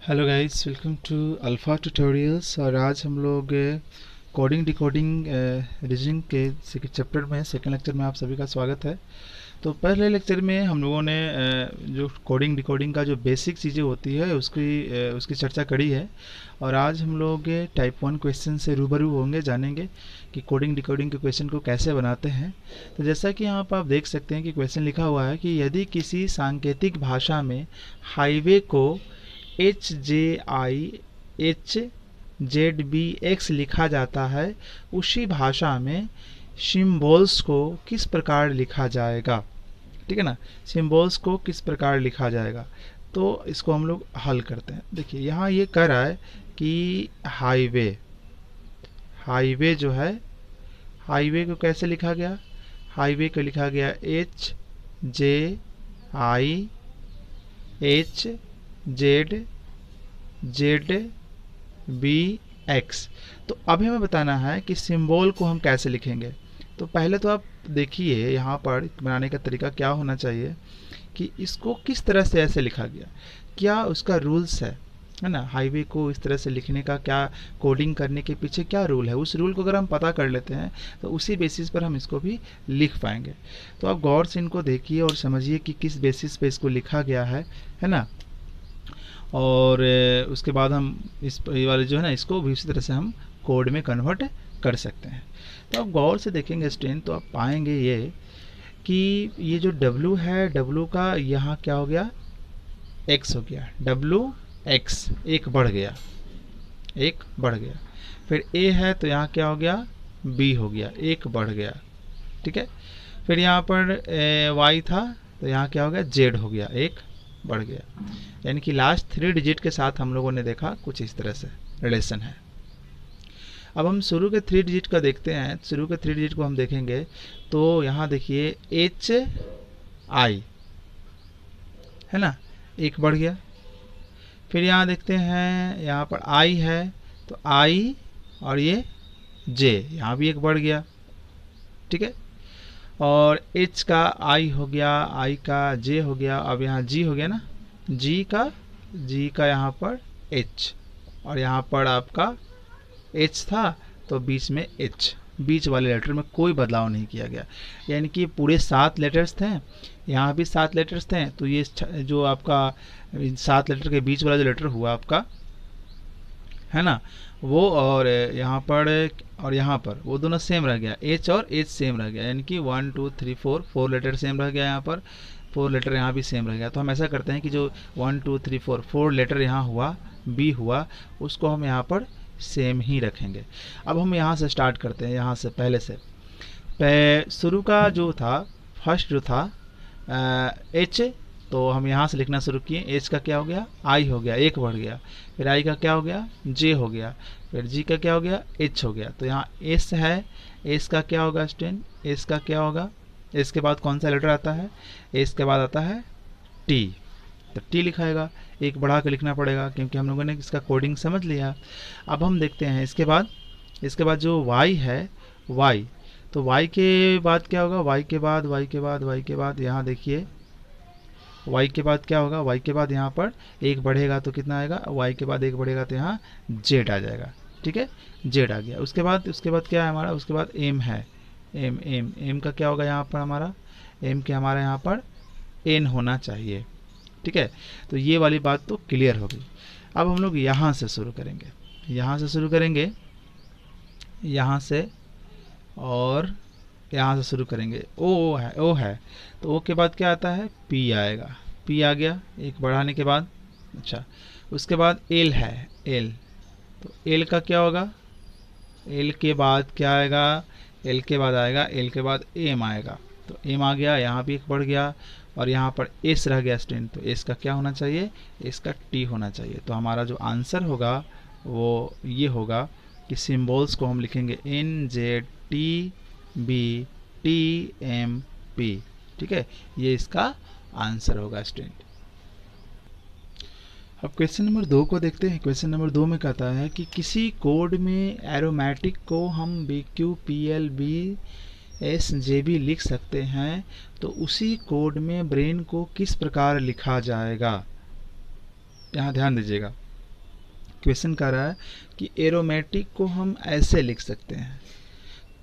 Hello guys, welcome to Alpha Tutorials. और आज हम लोग कोडिंग डिकोडिंग रीजनिंग के चैप्टर में सेकंड लेक्चर में आप सभी का स्वागत है। तो पहले लेक्चर में हम लोगों ने जो कोडिंग डिकोडिंग का जो बेसिक चीज़ें होती है उसकी चर्चा करी है। और आज हम लोग टाइप 1 क्वेश्चन से रूबरू होंगे, जानेंगे कि कोडिंग डिकोडिंग के क्वेश्चन को कैसे बनाते हैं। तो जैसा कि यहाँ पर आप देख सकते हैं कि क्वेश्चन लिखा हुआ है कि यदि किसी सांकेतिक भाषा में हाईवे को HJIHZBX लिखा जाता है, उसी भाषा में सिम्बॉल्स को किस प्रकार लिखा जाएगा। ठीक है ना, सिम्बॉल्स को किस प्रकार लिखा जाएगा। तो इसको हम लोग हल करते हैं। देखिए यहाँ ये कह रहा है कि हाईवे जो है, हाईवे को कैसे लिखा गया। हाईवे को लिखा गया HJIHZBX। तो अभी हमें बताना है कि सिंबल को हम कैसे लिखेंगे। तो पहले तो आप देखिए यहाँ पर बनाने का तरीका क्या होना चाहिए कि इसको किस तरह से ऐसे लिखा गया, क्या उसका रूल्स है ना। हाईवे को इस तरह से लिखने का क्या कोडिंग करने के पीछे क्या रूल है, उस रूल को अगर हम पता कर लेते हैं तो उसी बेसिस पर हम इसको भी लिख पाएंगे। तो आप गौर से इनको देखिए और समझिए कि किस बेसिस पे इसको लिखा गया है ना। और उसके बाद हम ये वाले जो है ना, इसको भी उसी तरह से हम कोड में कन्वर्ट कर सकते हैं। तो आप गौर से देखेंगे स्टूडेंट, तो आप पाएंगे ये कि ये जो W है, W का यहाँ क्या हो गया, X हो गया, WX एक बढ़ गया, फिर A है तो यहाँ क्या हो गया, B हो गया, एक बढ़ गया। ठीक है, फिर यहाँ पर Y था तो यहाँ क्या हो गया, Z हो गया, एक बढ़ गया। यानी कि लास्ट 3 डिजिट के साथ हम लोगों ने देखा कुछ इस तरह से रिलेशन है। अब हम शुरू के 3 डिजिट का देखते हैं। शुरू के 3 डिजिट को हम देखेंगे तो यहाँ देखिए HI है ना, एक बढ़ गया। फिर यहाँ देखते हैं, यहाँ पर I है तो I और ये J, यहाँ भी एक बढ़ गया। ठीक है, और H का I हो गया, I का J हो गया, अब यहाँ G हो गया ना, G का यहाँ पर H, और यहाँ पर आपका H था तो बीच में H, बीच वाले लेटर में कोई बदलाव नहीं किया गया। यानी कि पूरे 7 लेटर्स थे, यहाँ भी 7 लेटर्स थे। तो ये जो आपका 7 लेटर के बीच वाला जो लेटर हुआ आपका है ना, वो और यहाँ पर वो दोनों सेम रह गया, H और H सेम रह गया। यानी कि 1 2 3 4 लेटर सेम रह गया, यहाँ पर 4 लेटर यहाँ भी सेम रह गया। तो हम ऐसा करते हैं कि जो 1 2 3 4 लेटर यहाँ हुआ, B हुआ, उसको हम यहाँ पर सेम ही रखेंगे। अब हम यहाँ से स्टार्ट करते हैं, यहाँ से पहले से शुरू का जो था, फर्स्ट जो था H, तो हम यहाँ से लिखना शुरू किए। H का क्या हो गया, I हो गया, एक बढ़ गया। फिर I का क्या हो गया, J हो गया। फिर G का क्या हो गया, H हो गया। तो यहाँ S है, S का क्या होगा स्टूडेंट, S का क्या होगा, S के बाद कौन सा लेटर आता है, S के बाद आता है T, तो T लिखाएगा, एक बढ़ा के लिखना पड़ेगा क्योंकि हम लोगों ने इसका कोडिंग समझ लिया। अब हम देखते हैं इसके बाद जो Y है, Y, तो Y के बाद क्या होगा, Y के बाद यहाँ देखिए Y के बाद क्या होगा, Y के बाद यहाँ पर एक बढ़ेगा तो कितना आएगा, Y के बाद एक बढ़ेगा तो यहाँ Z आ जाएगा। ठीक है, Z आ गया। उसके बाद क्या है हमारा, उसके बाद M है, M का क्या होगा, यहाँ पर हमारा M के हमारा यहाँ पर N होना चाहिए। ठीक है, तो ये वाली बात तो क्लियर हो गई। अब हम लोग यहाँ से शुरू करेंगे, और यहाँ से शुरू करेंगे। ओ है तो O के बाद क्या आता है, P आएगा, P आ गया एक बढ़ाने के बाद। अच्छा, उसके बाद L है, L, तो L का क्या होगा, L के बाद क्या आएगा, L के बाद M आएगा, तो M आ गया, यहाँ भी एक बढ़ गया, और यहाँ पर S रह गया स्टूडेंट। तो S का क्या होना चाहिए, S का T होना चाहिए। तो हमारा जो आंसर होगा वो ये होगा कि सिम्बॉल्स को हम लिखेंगे NZTBTMP। ठीक है, ये इसका आंसर होगा स्टूडेंट। अब क्वेश्चन नंबर 2 को देखते हैं। क्वेश्चन नंबर 2 में कहता है कि किसी कोड में एरोमेटिक को हम BQPLBSJB लिख सकते हैं, तो उसी कोड में ब्रेन को किस प्रकार लिखा जाएगा। यहाँ ध्यान दीजिएगा, क्वेश्चन कर रहा है कि एरोमेटिक को हम ऐसे लिख सकते हैं,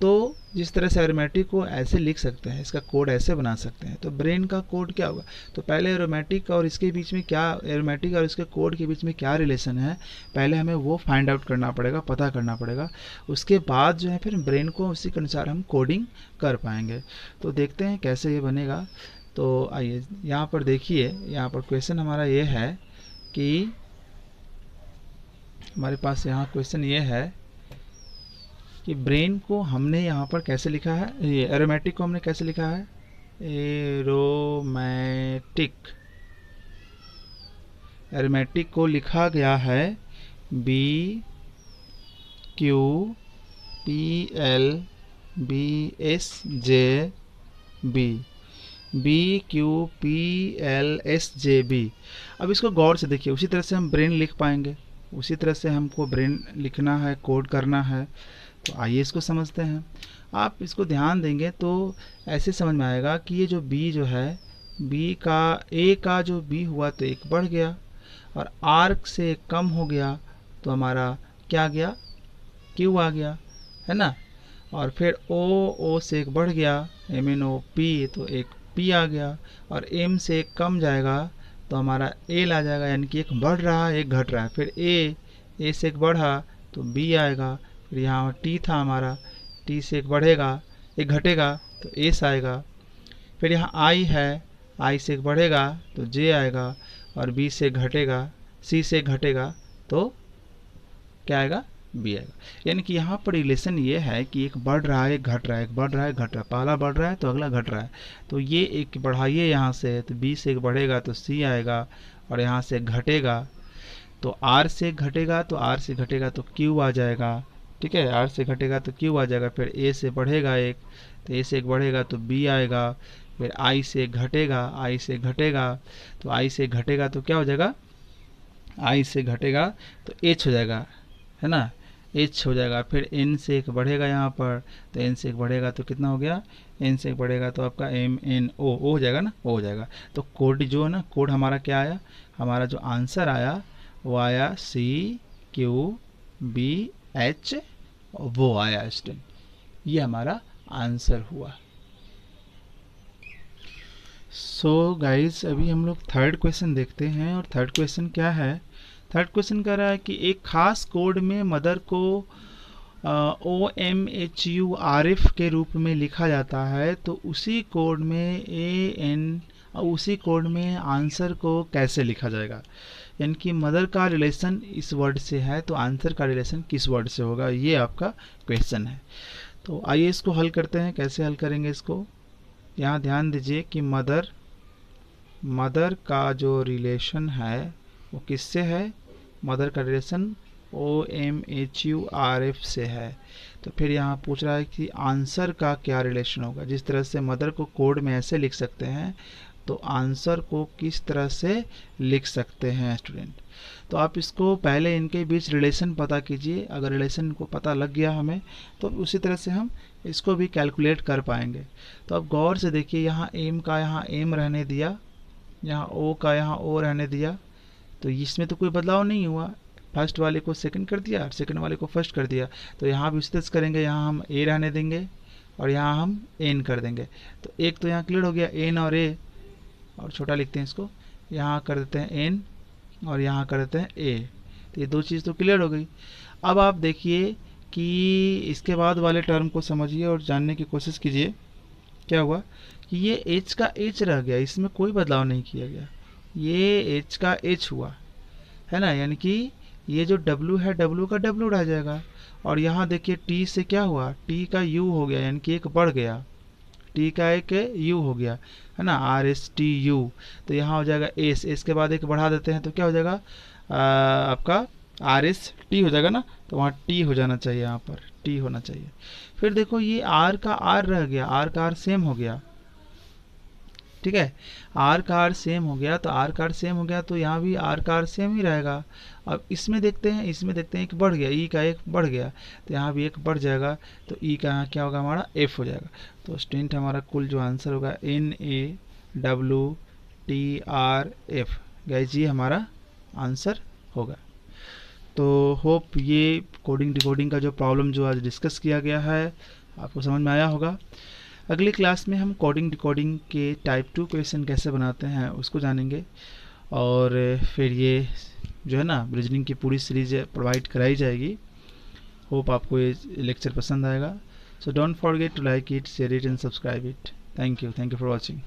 तो जिस तरह से एरोमेटिक को ऐसे लिख सकते हैं, इसका कोड ऐसे बना सकते हैं, तो ब्रेन का कोड क्या होगा? तो पहले एरोमेटिक और इसके बीच में क्या, एरोमेटिक और इसके कोड के बीच में क्या रिलेशन है, पहले हमें वो फाइंड आउट करना पड़ेगा, पता करना पड़ेगा। उसके बाद जो है फिर ब्रेन को उसी के अनुसार हम कोडिंग कर पाएंगे। तो देखते हैं कैसे ये बनेगा। तो आइए यहाँ पर देखिए, यहाँ पर क्वेश्चन हमारा ये है कि हमारे पास यहाँ क्वेश्चन ये है कि ब्रेन को हमने यहाँ पर कैसे लिखा है, ये एरोमेटिक को हमने कैसे लिखा है, एरोमेटिक को लिखा गया है BQPLBSJB, BQPLSJB। अब इसको गौर से देखिए, उसी तरह से हम ब्रेन लिख पाएंगे, उसी तरह से हमको ब्रेन लिखना है, कोड करना है। तो आइए इसको समझते हैं। आप इसको ध्यान देंगे तो ऐसे समझ में आएगा कि ये जो B जो है, B का A का जो B हुआ तो एक बढ़ गया, और R से कम हो गया तो हमारा क्या गया, Q आ गया, है ना। और फिर O से एक बढ़ गया, MNOP तो एक P आ गया, और M से एक कम जाएगा तो हमारा L आ जाएगा, यानी कि एक बढ़ रहा है एक घट रहा है। फिर A से एक बढ़ा तो B आएगा, फिर यहाँ T था हमारा, T से एक बढ़ेगा एक घटेगा तो S आएगा। फिर यहाँ I है, I से एक बढ़ेगा तो J आएगा, और B से घटेगा, C से घटेगा तो क्या आएगा, B आएगा। यानी कि यहाँ पर रिलेशन ये है कि एक बढ़ रहा है एक घट रहा है, एक बढ़ रहा है घट रहा है, पहला बढ़ रहा है तो अगला घट रहा है। तो ये एक बढ़ाइए यहाँ से, तो B से एक बढ़ेगा तो C आएगा, और यहाँ से घटेगा तो R से घटेगा, तो R से घटेगा तो Q आ जाएगा, ठीक है। R से घटेगा तो Q आ जाएगा। फिर A से बढ़ेगा एक, तो A से एक बढ़ेगा तो B आएगा। फिर I से घटेगा, I से घटेगा तो I से घटेगा तो क्या हो जाएगा, I से घटेगा तो H हो जाएगा, है ना, H हो जाएगा। फिर N से एक बढ़ेगा यहाँ पर, तो N से एक बढ़ेगा तो कितना हो गया, N से एक बढ़ेगा तो आपका MNO हो जाएगा ना, हो जाएगा। तो कोड जो है ना, कोड हमारा क्या आया, हमारा जो आंसर आया वो आया CQBH, वो आया स्टूडेंट, ये हमारा आंसर हुआ। सो गाइज अभी हम लोग थर्ड क्वेश्चन देखते हैं। और थर्ड क्वेश्चन क्या है, थर्ड क्वेश्चन कह रहा है कि एक खास कोड में मदर को OMHURF के रूप में लिखा जाता है, तो उसी कोड में आंसर को कैसे लिखा जाएगा। यानी कि मदर का रिलेशन इस वर्ड से है, तो आंसर का रिलेशन किस वर्ड से होगा, ये आपका क्वेश्चन है। तो आइए इसको हल करते हैं। कैसे हल करेंगे इसको, यहाँ ध्यान दीजिए कि मदर का जो रिलेशन है वो किससे है, मदर का रिलेशन OMHURF से है। तो फिर यहाँ पूछ रहा है कि आंसर का क्या रिलेशन होगा। जिस तरह से मदर को कोड में ऐसे लिख सकते हैं, तो आंसर को किस तरह से लिख सकते हैं स्टूडेंट। तो आप इसको पहले इनके बीच रिलेशन पता कीजिए। अगर रिलेशन को पता लग गया हमें, तो उसी तरह से हम इसको भी कैलकुलेट कर पाएंगे। तो अब गौर से देखिए, यहाँ M का यहाँ M रहने दिया, यहाँ O का यहाँ O रहने दिया, तो इसमें तो कोई बदलाव नहीं हुआ। फर्स्ट वाले को सेकंड कर दिया, सेकंड वाले को फर्स्ट कर दिया। तो यहाँ भी उसी तरह करेंगे, यहाँ हम A रहने देंगे और यहाँ हम N कर देंगे। तो एक तो यहाँ क्लियर हो गया, N और A, और छोटा लिखते हैं इसको, यहाँ कर देते हैं N और यहाँ कर देते हैं A। तो ये दो चीज़ तो क्लियर हो गई। अब आप देखिए कि इसके बाद वाले टर्म को समझिए और जानने की कोशिश कीजिए। क्या हुआ कि ये H का H रह गया, इसमें कोई बदलाव नहीं किया गया, ये H का H हुआ, है ना। यानी कि ये जो W है, W का W रह जाएगा। और यहाँ देखिए T से क्या हुआ, T का U हो गया, यानी कि एक बढ़ गया, T का एक U हो गया, है ना, RSTU। तो यहाँ हो जाएगा S, S के बाद एक बढ़ा देते हैं तो क्या हो जाएगा, आपका RST हो जाएगा ना। तो वहाँ T हो जाना चाहिए, यहाँ पर T होना चाहिए। फिर देखो ये R का R रह गया, R का R सेम हो गया, ठीक है, R का R सेम हो गया। तो R का R सेम हो गया तो यहाँ भी R का R सेम ही रहेगा। अब इसमें देखते हैं, एक बढ़ गया, E का एक बढ़ गया, तो यहाँ भी एक बढ़ जाएगा, तो E का यहाँ क्या होगा, हमारा F हो जाएगा। तो स्टूडेंट हमारा कुल जो आंसर होगा NAWTRF, गाइस ये हमारा आंसर होगा। तो होप ये कोडिंग डिकोडिंग का जो प्रॉब्लम जो आज डिस्कस किया गया है आपको समझ में आया होगा। अगली क्लास में हम कोडिंग डिकोडिंग के टाइप 2 क्वेश्चन कैसे बनाते हैं उसको जानेंगे, और फिर ये जो है ना रीजनिंग की पूरी सीरीज प्रोवाइड कराई जाएगी। होप आपको ये लेक्चर पसंद आएगा। So don't forget to like it, share it and subscribe it. Thank you for watching.